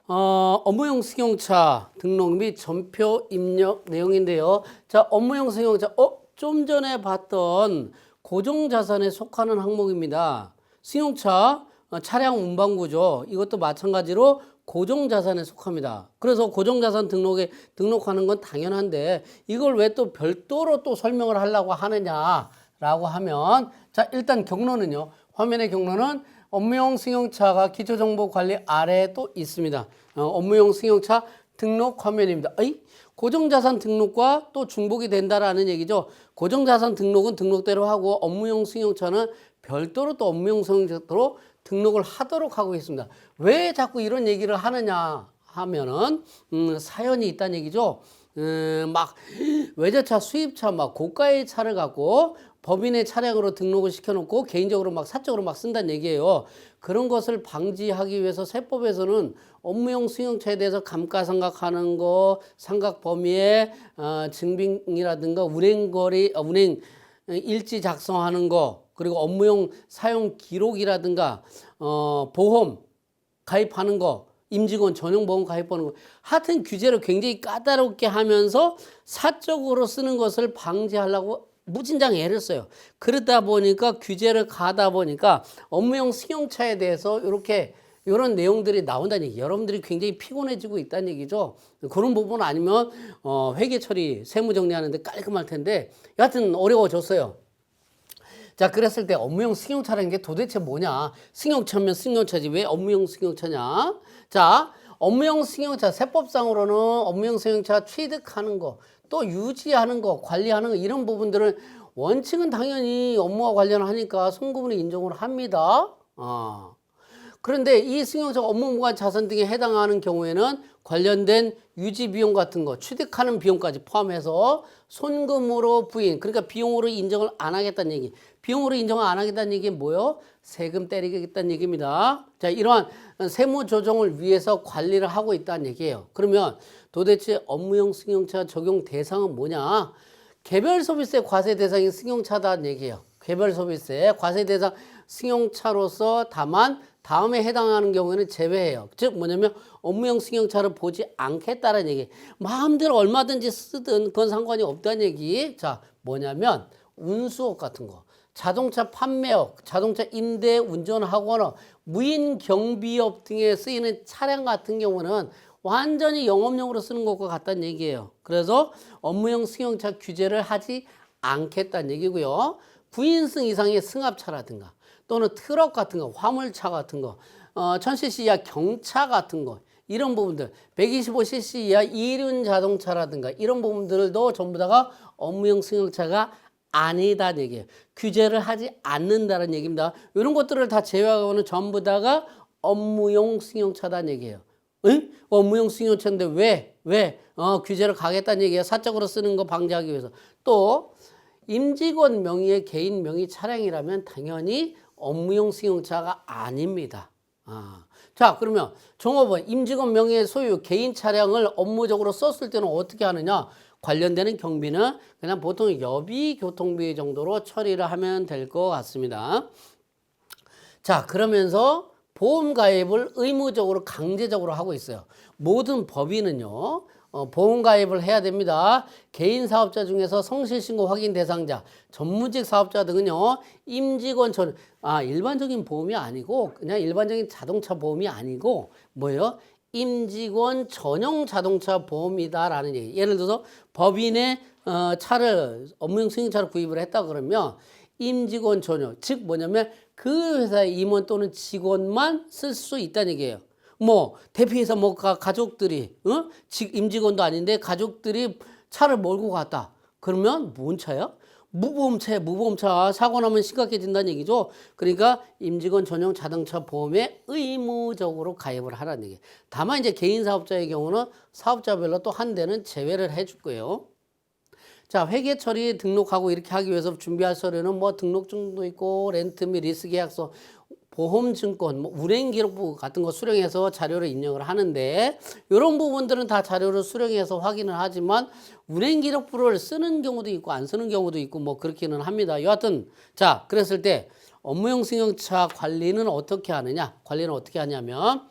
업무용 승용차 등록 및 전표 입력 내용인데요. 자, 업무용 승용차, 좀 전에 봤던 고정자산에 속하는 항목입니다. 승용차, 차량 운반구조, 이것도 마찬가지로 고정자산에 속합니다. 그래서 고정자산 등록하는 건 당연한데 이걸 왜 또 별도로 또 설명을 하려고 하느냐라고 하면, 자, 일단 경로는요. 화면의 경로는 업무용 승용차가 기초정보관리 아래에 또 있습니다. 업무용 승용차 등록 화면입니다. 고정자산 등록과 또 중복이 된다라는 얘기죠. 고정자산 등록은 등록대로 하고 업무용 승용차는 별도로 또 업무용 승용차로 등록을 하도록 하고 있습니다. 왜 자꾸 이런 얘기를 하느냐 하면은 사연이 있다는 얘기죠. 막 외제차, 수입차, 막 고가의 차를 갖고 법인의 차량으로 등록을 시켜놓고 개인적으로 막 사적으로 막 쓴다는 얘기예요. 그런 것을 방지하기 위해서 세법에서는 업무용 승용차에 대해서 감가상각하는 거, 상각 범위의 증빙이라든가 운행 일지 작성하는 거, 그리고 업무용 사용 기록이라든가 보험 가입하는 거, 임직원 전용 보험 가입하는 거, 하여튼 규제를 굉장히 까다롭게 하면서 사적으로 쓰는 것을 방지하려고 무진장 애를 써요. 그러다 보니까 규제를 가다 보니까 업무용 승용차에 대해서 이런 내용들이 나온다는 얘기. 여러분들이 굉장히 피곤해지고 있다는 얘기죠. 그런 부분 아니면 회계 처리, 세무 정리하는데 깔끔할 텐데 여하튼 어려워졌어요. 자, 그랬을 때 업무용 승용차라는 게 도대체 뭐냐? 승용차면 승용차지 왜 업무용 승용차냐? 자, 업무용 승용차 세법상으로는 업무용 승용차 취득하는 거, 또 유지하는 거, 관리하는 거, 이런 부분들은 원칙은 당연히 업무와 관련하니까 송금을 인정을 합니다. 그런데 이 승용차가 업무무관 자산 등에 해당하는 경우에는 관련된 유지 비용 같은 거, 취득하는 비용까지 포함해서 손금으로 부인, 그러니까 비용으로 인정을 안 하겠다는 얘기. 비용으로 인정을 안 하겠다는 얘기 뭐예요? 세금 때리겠다는 얘기입니다. 자, 이러한 세무 조정을 위해서 관리를 하고 있다는 얘기예요. 그러면 도대체 업무용 승용차 적용 대상은 뭐냐? 개별 소비세 과세 대상인 승용차다는 얘기예요. 개별 소비세 과세 대상 승용차로서 다만 다음에 해당하는 경우에는 제외해요. 즉 뭐냐면 업무용 승용차를 보지 않겠다는 얘기. 마음대로 얼마든지 쓰든 그건 상관이 없다는 얘기. 자, 뭐냐면 운수업 같은 거, 자동차 판매업, 자동차 임대 운전하거나 무인 경비업 등에 쓰이는 차량 같은 경우는 완전히 영업용으로 쓰는 것과 같다는 얘기예요. 그래서 업무용 승용차 규제를 하지 않겠다는 얘기고요. 9인승 이상의 승합차라든가 또는 트럭 같은 거, 화물차 같은 거, 1000cc 이하 경차 같은 거, 이런 부분들, 125cc 이하 이륜 자동차라든가 이런 부분들도 전부 다가 업무용 승용차가 아니다는 얘기예요. 규제를 하지 않는다는 얘기입니다. 이런 것들을 다 제외하고는 전부 다가 업무용 승용차다는 얘기예요. 응? 업무용 승용차인데 왜 규제를 가겠다는 얘기예요. 사적으로 쓰는 거 방지하기 위해서. 또 임직원 명의의 개인 명의 차량이라면 당연히 업무용 승용차가 아닙니다. 자, 그러면 종업원 임직원 명의의 소유 개인 차량을 업무적으로 썼을 때는 어떻게 하느냐? 관련되는 경비는 그냥 보통 여비 교통비 정도로 처리를 하면 될 것 같습니다. 자, 그러면서 보험 가입을 의무적으로 강제적으로 하고 있어요. 모든 법인은요, 보험 가입을 해야 됩니다. 개인 사업자 중에서 성실신고 확인 대상자, 전문직 사업자 등은요, 임직원 일반적인 보험이 아니고, 그냥 일반적인 자동차 보험이 아니고, 뭐예요? 임직원 전용 자동차 보험이다라는 얘기. 예를 들어서 법인의 업무용 승용차를 구입을 했다 그러면 임직원 전용, 즉 뭐냐면 그 회사의 임원 또는 직원만 쓸 수 있다는 얘기예요. 뭐 대표이사 가족들이 임직원도 아닌데 가족들이 차를 몰고 갔다. 그러면 뭔 차야? 무보험차. 사고 나면 심각해진다는 얘기죠. 그러니까 임직원 전용 자동차 보험에 의무적으로 가입을 하라는 얘기예요. 다만 이제 개인 사업자의 경우는 사업자별로 또 한 대는 제외를 해줄 거예요. 자, 회계 처리 등록하고 이렇게 하기 위해서 준비할 서류는 뭐 등록증도 있고 렌트 및 리스 계약서, 보험증권, 운행기록부 같은 거 수령해서 자료를 입력을 하는데 이런 부분들은 다 자료를 수령해서 확인을 하지만 운행기록부를 쓰는 경우도 있고 안 쓰는 경우도 있고 뭐 그렇기는 합니다. 여하튼 자, 그랬을 때 업무용 승용차 관리는 어떻게 하느냐? 관리는 어떻게 하냐면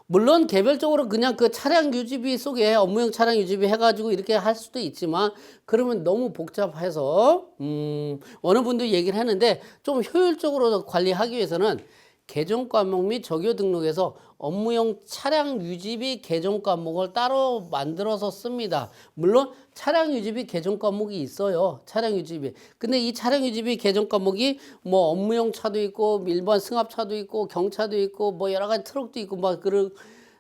물론 개별적으로 그냥 그 차량 유지비 속에 업무용 차량 유지비 해가지고 이렇게 할 수도 있지만 그러면 너무 복잡해서 어느 분도 얘기를 했는데 좀 효율적으로 관리하기 위해서는 개정 과목 및 적요 등록에서 업무용 차량 유지비 개정 과목을 따로 만들어서 씁니다. 물론 차량 유지비 개정 과목이 있어요. 차량 유지비. 근데 이 차량 유지비 개정 과목이 뭐 업무용 차도 있고 일반 승합차도 있고 경차도 있고 뭐 여러 가지 트럭도 있고 막 그런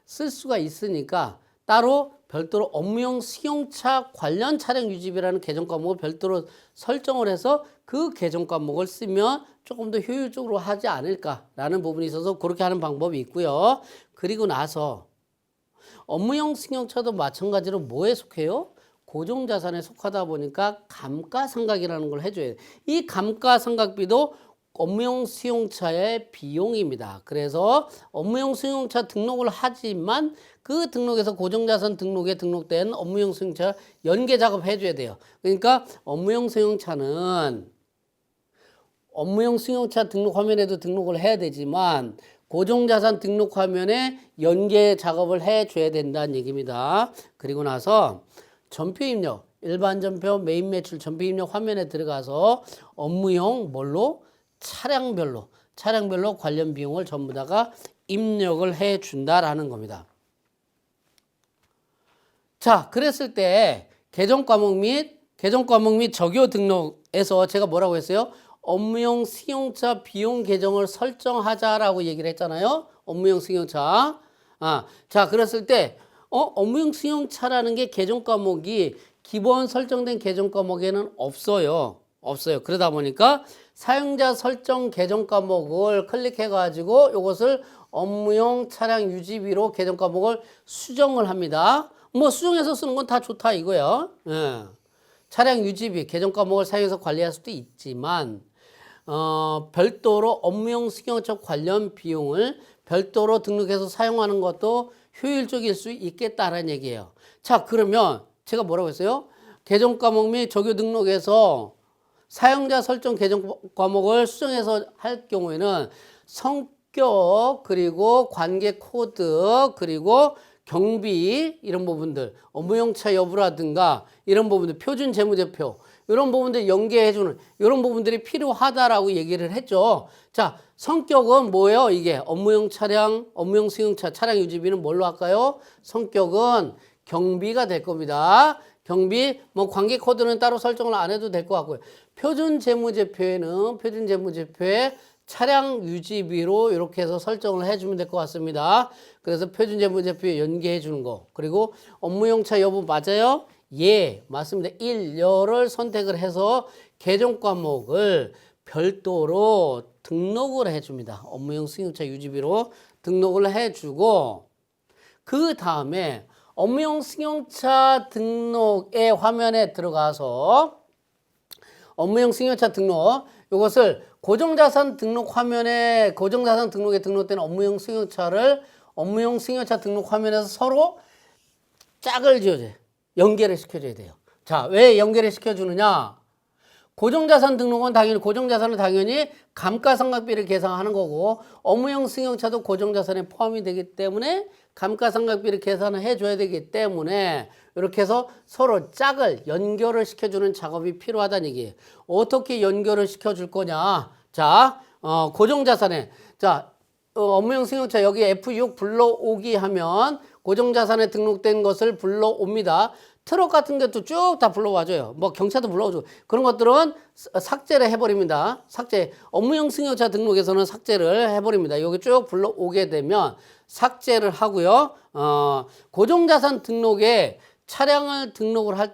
쓸 수가 있으니까 따로 별도로 업무용 승용차 관련 차량 유지비라는 개정 과목을 별도로 설정을 해서 그 개정 과목을 쓰면 조금 더 효율적으로 하지 않을까라는 부분이 있어서 그렇게 하는 방법이 있고요. 그리고 나서 업무용 승용차도 마찬가지로 뭐에 속해요? 고정자산에 속하다 보니까 감가상각이라는 걸 해줘야 돼요. 이 감가상각비도 업무용 승용차의 비용입니다. 그래서 업무용 승용차 등록을 하지만 그 등록에서 고정자산 등록에 등록된 업무용 승용차 연계 작업 해줘야 돼요. 그러니까 업무용 승용차는 업무용 승용차 등록 화면에도 등록을 해야 되지만 고정자산 등록 화면에 연계 작업을 해줘야 된다는 얘기입니다. 그리고 나서 전표 입력, 일반 전표, 메인 매출 전표 입력 화면에 들어가서 업무용 뭘로? 차량별로 관련 비용을 전부 다가 입력을 해 준다라는 겁니다. 자, 그랬을 때 개정 과목 및 적요 등록에서 제가 뭐라고 했어요? 업무용 승용차 비용 계정을 설정하자라고 얘기를 했잖아요. 업무용 승용차. 자, 그랬을 때 업무용 승용차라는 게 개정 과목이 기본 설정된 개정 과목에는 없어요. 그러다 보니까 사용자 설정 개정 과목을 클릭해 가지고 이것을 업무용 차량 유지비로 개정 과목을 수정을 합니다. 뭐 수정해서 쓰는 건 다 좋다 이거야. 예. 차량 유지비 개정 과목을 사용해서 관리할 수도 있지만 별도로 업무용 승용차 관련 비용을 별도로 등록해서 사용하는 것도 효율적일 수 있겠다라는 얘기예요. 자, 그러면 제가 뭐라고 했어요? 개정 과목 및 적요 등록에서 사용자 설정 개정 과목을 수정해서 할 경우에는 성격 그리고 관계 코드 그리고 경비 이런 부분들 업무용차 여부라든가 이런 부분들 표준 재무제표 이런 부분들 연계해주는 이런 부분들이 필요하다라고 얘기를 했죠. 자, 성격은 뭐예요? 이게 업무용 차량, 업무용 승용차 차량 유지비는 뭘로 할까요? 성격은 경비가 될 겁니다. 경비, 뭐 관계 코드는 따로 설정을 안 해도 될 것 같고요. 표준 재무제표에는 표준 재무제표에 차량 유지비로 이렇게 해서 설정을 해주면 될 것 같습니다. 그래서 표준 재무제표에 연계해 주는 거. 그리고 업무용차 여부 맞아요? 예, 맞습니다. 1여를 선택을 해서 개정 과목을 별도로 등록을 해줍니다. 업무용 승용차 유지비로 등록을 해주고 그 다음에 업무용 승용차 등록의 화면에 들어가서 업무용 승용차 등록 이것을 고정자산 등록 화면에 고정자산 등록에 등록된 업무용 승용차를 업무용 승용차 등록 화면에서 서로 짝을 지어줘요. 연계를 시켜줘야 돼요. 자, 왜 연계를 시켜주느냐? 고정자산 등록은 당연히 고정자산은 당연히 감가상각비를 계산하는 거고 업무용 승용차도 고정자산에 포함이 되기 때문에 감가상각비를 계산을 해줘야 되기 때문에 이렇게 해서 서로 짝을 연결을 시켜주는 작업이 필요하다는 얘기예요. 어떻게 연결을 시켜줄 거냐? 자, 고정자산에 자 업무용 승용차 여기 F6 불러오기 하면 고정자산에 등록된 것을 불러옵니다. 트럭 같은 것도 쭉 다 불러와줘요. 뭐 경차도 불러오죠. 그런 것들은 삭제를 해버립니다. 삭제. 업무용 승용차 등록에서는 삭제를 해버립니다. 여기 쭉 불러오게 되면 삭제를 하고요. 고정자산 등록에 차량을 등록할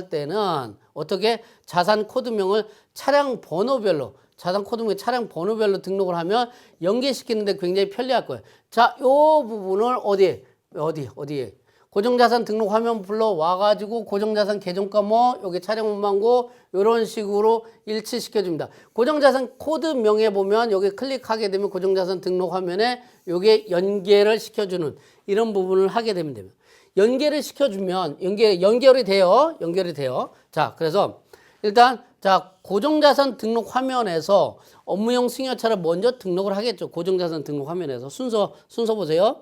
때는 어떻게 자산 코드명을 차량 번호별로 자산 코드명 차량 번호별로 등록을 하면 연계시키는데 굉장히 편리할 거예요. 자, 요 부분을 어디에 고정자산 등록 화면 불러와가지고 고정자산 계정 과목 여기 차량 운반고 이런 식으로 일치시켜 줍니다. 고정자산 코드명에 보면 여기 클릭하게 되면 고정자산 등록 화면에 요게 연계를 시켜주는 이런 부분을 하게 되면 됩니다. 연계를 시켜주면 연결이 돼요. 자, 그래서 일단 자 고정자산 등록 화면에서 업무용 승용차를 먼저 등록을 하겠죠. 고정자산 등록 화면에서 순서 보세요.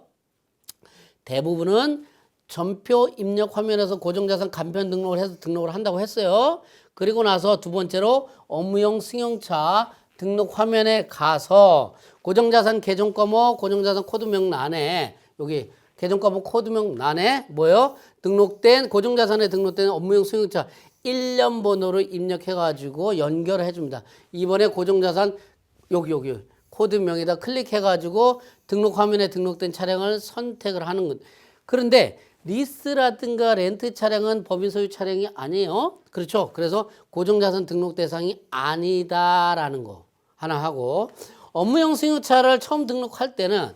대부분은 전표 입력 화면에서 고정자산 간편 등록을 해서 등록을 한다고 했어요. 그리고 나서 두 번째로 업무용 승용차 등록 화면에 가서 고정자산 계정과목 고정자산 코드명란에 여기 계정과목 코드명란에 뭐요? 등록된 고정자산에 등록된 업무용 승용차 1년 번호를 입력해 가지고 연결을 해줍니다. 이번에 고정자산 여기 코드명에다 클릭해 가지고 등록 화면에 등록된 차량을 선택을 하는 것. 그런데 리스라든가 렌트 차량은 법인 소유 차량이 아니에요. 그렇죠? 그래서 고정자산 등록 대상이 아니다라는 거 하나 하고, 업무용 승용차를 처음 등록할 때는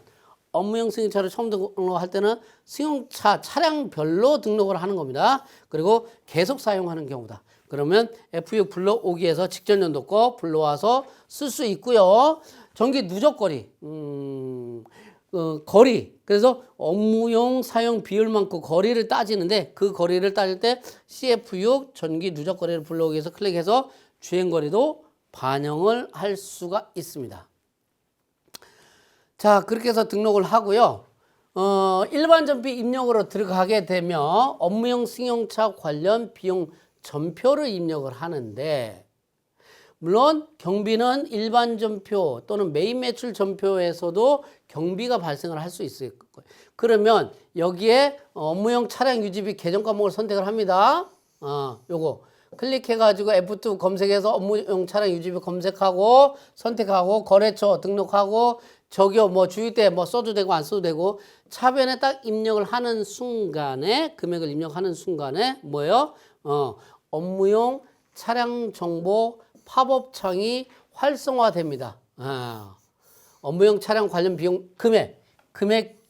승용차 차량별로 등록을 하는 겁니다. 그리고 계속 사용하는 경우다. 그러면 F6 불러오기에서 직전 연도 거 불러와서 쓸 수 있고요. 전기 누적거리, 거리. 그래서 업무용 사용 비율만큼 거리를 따지는데 그 거리를 따질 때 CF6 전기 누적거리를 불러오기 위해서 클릭해서 주행거리도 반영을 할 수가 있습니다. 자, 그렇게 해서 등록을 하고요. 일반 전비 입력으로 들어가게 되면 업무용 승용차 관련 비용 전표를 입력을 하는데, 물론 경비는 일반 전표 또는 메인 매출 전표에서도 경비가 발생을 할 수 있을 거예요. 그러면 여기에 업무용 차량 유지비 계정 과목을 선택을 합니다. 요거 클릭해가지고 F2 검색해서 업무용 차량 유지비 검색하고 선택하고 거래처 등록하고 저기요 뭐 주유대 뭐 써도 되고 안 써도 되고 차변에 딱 입력을 하는 순간에 금액을 입력하는 순간에 뭐예요? 업무용 차량 정보 팝업창이 활성화됩니다. 업무용 차량 관련 비용 금액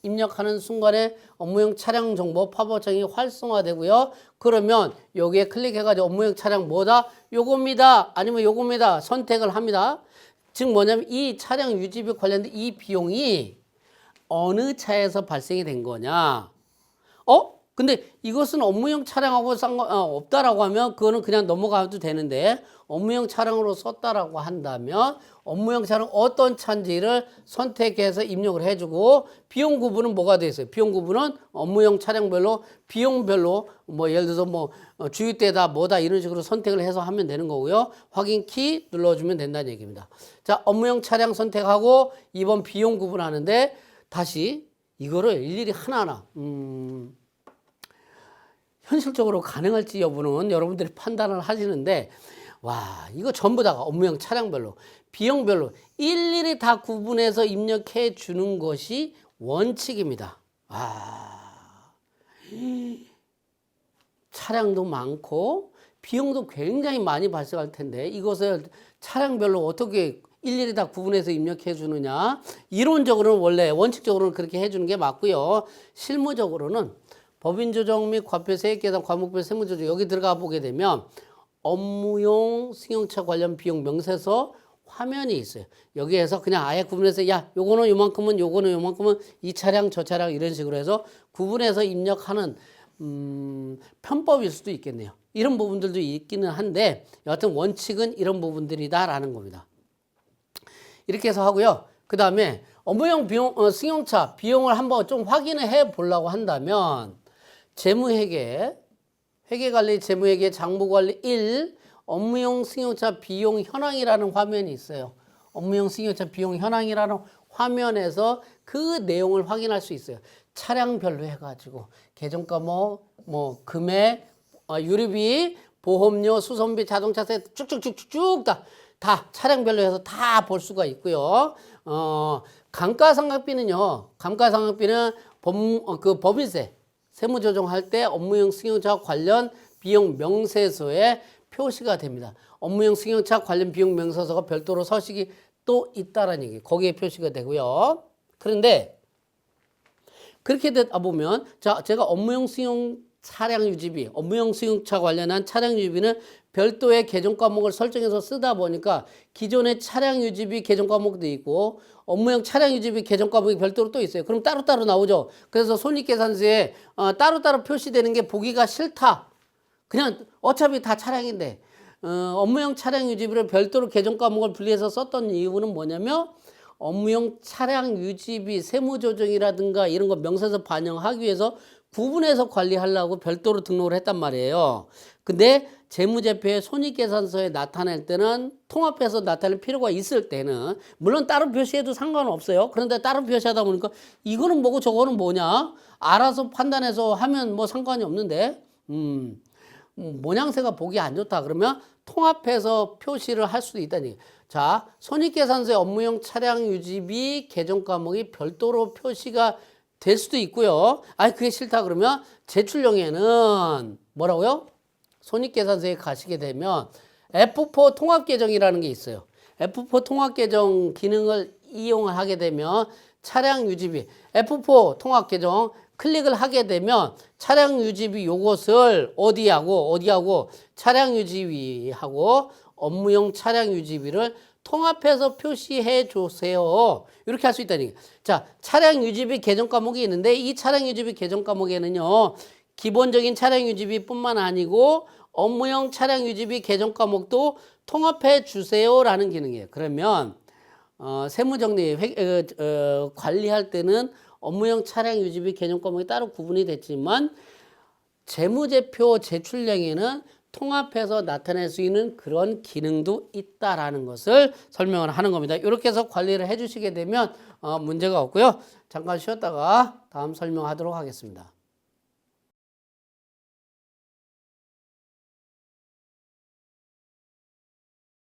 입력하는 순간에 업무용 차량 정보 팝업창이 활성화되고요. 그러면 여기에 클릭해가지고 업무용 차량 뭐다? 요겁니다. 아니면 요겁니다. 선택을 합니다. 즉 뭐냐면 이 차량 유지비 관련된 이 비용이 어느 차에서 발생이 된 거냐? 근데 이것은 업무용 차량하고 없다라고 하면 그거는 그냥 넘어가도 되는데, 업무용 차량으로 썼다라고 한다면 업무용 차량 어떤 차인지를 선택해서 입력을 해주고, 비용 구분은 뭐가 되어 있어요? 비용 구분은 업무용 차량별로 비용별로 뭐 예를 들어서 뭐 주유대다 뭐다 이런 식으로 선택을 해서 하면 되는 거고요. 확인 키 눌러주면 된다는 얘기입니다. 자, 업무용 차량 선택하고 2번 비용 구분하는데, 다시 이거를 일일이 하나하나 현실적으로 가능할지 여부는 여러분들이 판단을 하시는데, 와, 이거 전부 다가 업무용 차량별로 비용별로 일일이 다 구분해서 입력해 주는 것이 원칙입니다. 차량도 많고 비용도 굉장히 많이 발생할 텐데 이것을 차량별로 어떻게 일일이 다 구분해서 입력해 주느냐. 이론적으로는 원래 원칙적으로는 그렇게 해주는 게 맞고요. 실무적으로는 법인조정 및 과표 세액계산 과목별 세무조정 여기 들어가 보게 되면 업무용 승용차 관련 비용 명세서 화면이 있어요. 여기에서 그냥 아예 구분해서 야 요거는 요만큼은 요거는 요만큼은 이 차량 저 차량 이런 식으로 해서 구분해서 입력하는 편법일 수도 있겠네요. 이런 부분들도 있기는 한데 여하튼 원칙은 이런 부분들이다라는 겁니다. 이렇게 해서 하고요. 그 다음에 업무용 비용 승용차 비용을 한번 좀 확인을 해 보려고 한다면 재무회계, 회계관리, 재무회계, 장부관리 1, 업무용 승용차 비용 현황이라는 화면이 있어요. 업무용 승용차 비용 현황이라는 화면에서 그 내용을 확인할 수 있어요. 차량별로 해가지고 계정과목, 뭐 금액, 유류비, 보험료, 수선비, 자동차세 쭉쭉쭉쭉 다 차량별로 해서 다 볼 수가 있고요. 감가상각비는요. 감가상각비는 법인세 세무조정할 때 업무용 승용차 관련 비용 명세서에 표시가 됩니다. 업무용 승용차 관련 비용 명세서가 별도로 서식이 또 있다라는 얘기. 거기에 표시가 되고요. 그런데 그렇게 되다 보면 자, 제가 업무용 승용 차량 유지비, 업무용 승용차 관련한 차량 유지비는 별도의 계정 과목을 설정해서 쓰다 보니까 기존의 차량 유지비 계정 과목도 있고 업무용 차량 유지비 계정 과목이 별도로 또 있어요. 그럼 따로따로 나오죠. 그래서 손익계산서에 따로따로 표시되는 게 보기가 싫다. 그냥 어차피 다 차량인데 업무용 차량 유지비를 별도로 계정 과목을 분리해서 썼던 이유는 뭐냐면 업무용 차량 유지비 세무조정이라든가 이런 거 명세서 반영하기 위해서 구분해서 관리하려고 별도로 등록을 했단 말이에요. 근데 재무제표에 손익계산서에 나타낼 때는 통합해서 나타낼 필요가 있을 때는 물론 따로 표시해도 상관은 없어요. 그런데 따로 표시하다 보니까 이거는 뭐고 저거는 뭐냐 알아서 판단해서 하면 뭐 상관이 없는데 모양새가 보기 안 좋다 그러면 통합해서 표시를 할 수도 있다니. 자, 손익계산서의 업무용 차량 유지비 개정 과목이 별도로 표시가 될 수도 있고요. 아니 그게 싫다 그러면 제출용에는 뭐라고요? 손익계산서에 가시게 되면 F4 통합계정이라는 게 있어요. F4 통합계정 기능을 이용을 하게 되면 차량 유지비 F4 통합계정 클릭을 하게 되면 차량 유지비 요것을 어디하고 차량 유지비하고 업무용 차량 유지비를 통합해서 표시해 주세요. 이렇게 할 수 있다니. 자, 차량 유지비 개정 과목이 있는데 이 차량 유지비 개정 과목에는요. 기본적인 차량 유지비뿐만 아니고 업무용 차량 유지비 개정 과목도 통합해 주세요라는 기능이에요. 그러면 세무정리 관리할 때는 업무용 차량 유지비 개정 과목이 따로 구분이 됐지만 재무제표 제출량에는 통합해서 나타낼 수 있는 그런 기능도 있다라는 것을 설명을 하는 겁니다. 이렇게 해서 관리를 해주시게 되면 문제가 없고요. 잠깐 쉬었다가 다음 설명하도록 하겠습니다.